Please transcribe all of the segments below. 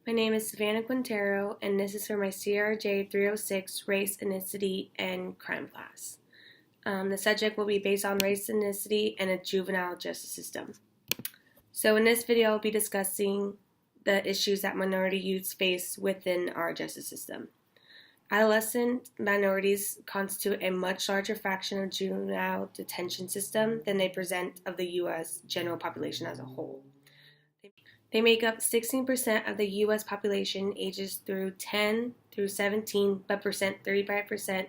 My name is Savannah Quintero, and this is for my CRJ 306 Race, Ethnicity, and Crime class. The subject will be based on race, ethnicity, and a juvenile justice system. So in this video, I'll be discussing the issues that minority youths face within our justice system. Adolescent minorities constitute a much larger fraction of juvenile detention system than they present of the U.S. general population as a whole. They make up 16% of the U.S. population ages through 10 through 17, but present 35%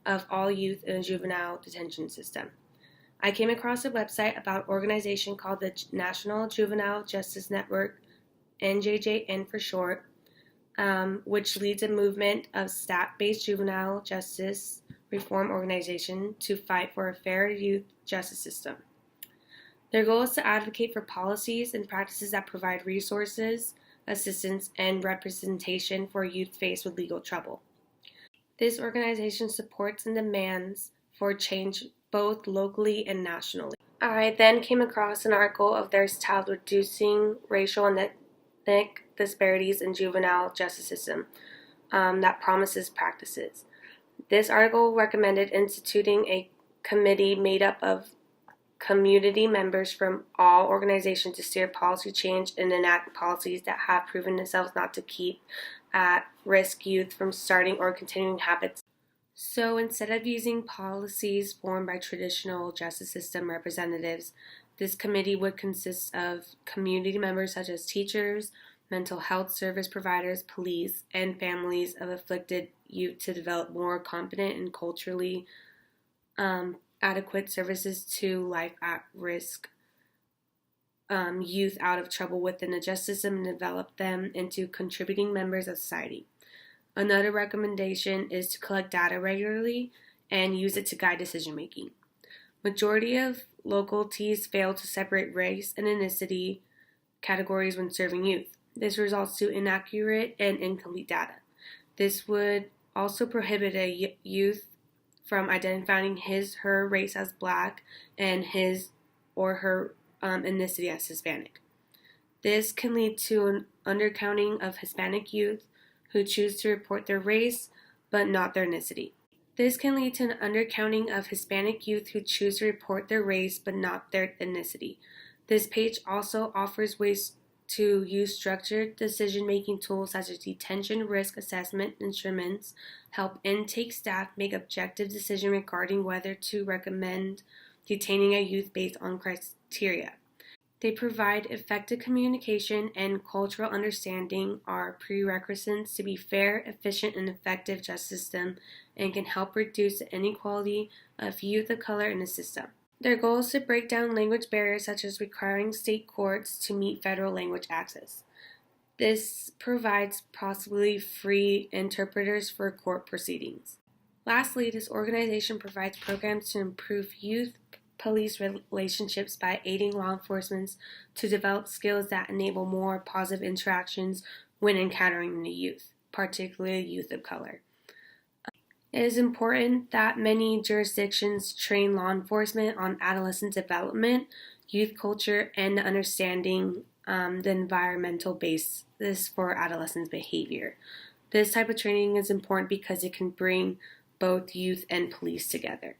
of all youth in the juvenile detention system. I came across a website about an organization called the National Juvenile Justice Network, NJJN for short, which leads a movement of state-based juvenile justice reform organization to fight for a fair youth justice system. Their goal is to advocate for policies and practices that provide resources, assistance, and representation for youth faced with legal trouble. This organization supports and demands for change both locally and nationally. I then came across an article of theirs titled Reducing Racial and Ethnic Disparities in Juvenile Justice System that promises practices. This article recommended instituting a committee made up of community members from all organizations to steer policy change and enact policies that have proven themselves not to keep at risk youth from starting or continuing habits. So instead of using policies formed by traditional justice system representatives, this committee would consist of community members such as teachers, mental health service providers, police, and families of afflicted youth to develop more competent and culturally adequate services to life at risk youth out of trouble within the justice system and develop them into contributing members of society. Another recommendation is to collect data regularly and use it to guide decision making. Majority of localities fail to separate race and ethnicity categories when serving youth. This results to inaccurate and incomplete data. This would also prohibit a youth from identifying her race as Black and his or her ethnicity as Hispanic. This can lead to an undercounting of Hispanic youth who choose to report their race but not their ethnicity. This can lead to an undercounting of Hispanic youth who choose to report their race but not their ethnicity. This page also offers ways to use structured decision-making tools such as detention risk assessment instruments, help intake staff make objective decisions regarding whether to recommend detaining a youth based on criteria. They provide effective communication and cultural understanding are prerequisites to be fair, efficient, and effective justice system and can help reduce the inequality of youth of color in the system. Their goal is to break down language barriers such as requiring state courts to meet federal language access. This provides possibly free interpreters for court proceedings. Lastly, this organization provides programs to improve youth-police relationships by aiding law enforcement to develop skills that enable more positive interactions when encountering the youth, particularly youth of color. It is important that many jurisdictions train law enforcement on adolescent development, youth culture, and understanding the environmental basis for adolescent behavior. This type of training is important because it can bring both youth and police together.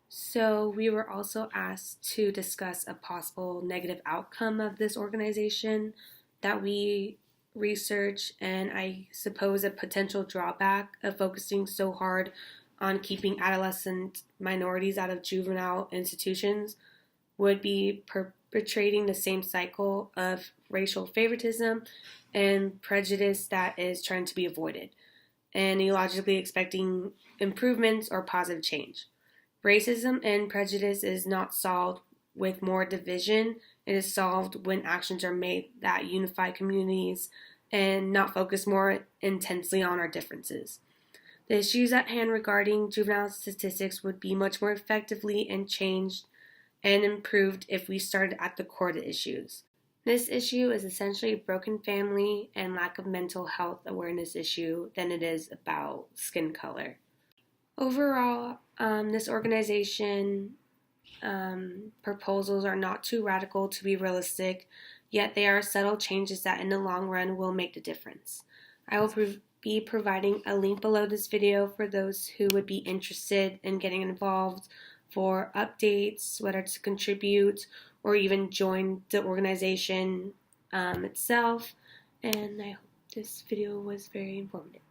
So we were also asked to discuss a possible negative outcome of this organization that we research, and I suppose a potential drawback of focusing so hard on keeping adolescent minorities out of juvenile institutions would be perpetrating the same cycle of racial favoritism and prejudice that is trying to be avoided, and illogically expecting improvements or positive change. Racism and prejudice is not solved with more division. It is solved when actions are made that unify communities and not focus more intensely on our differences. The issues at hand regarding juvenile statistics would be much more effectively and changed and improved if we started at the core of the issues. This issue is essentially a broken family and lack of mental health awareness issue than it is about skin color. Overall, this organization proposals are not too radical to be realistic. yet they are subtle changes that in the long run will make the difference. I will be providing a link below this video for those who would be interested in getting involved for updates, whether to contribute or even join the organization itself. And I hope this video was very informative.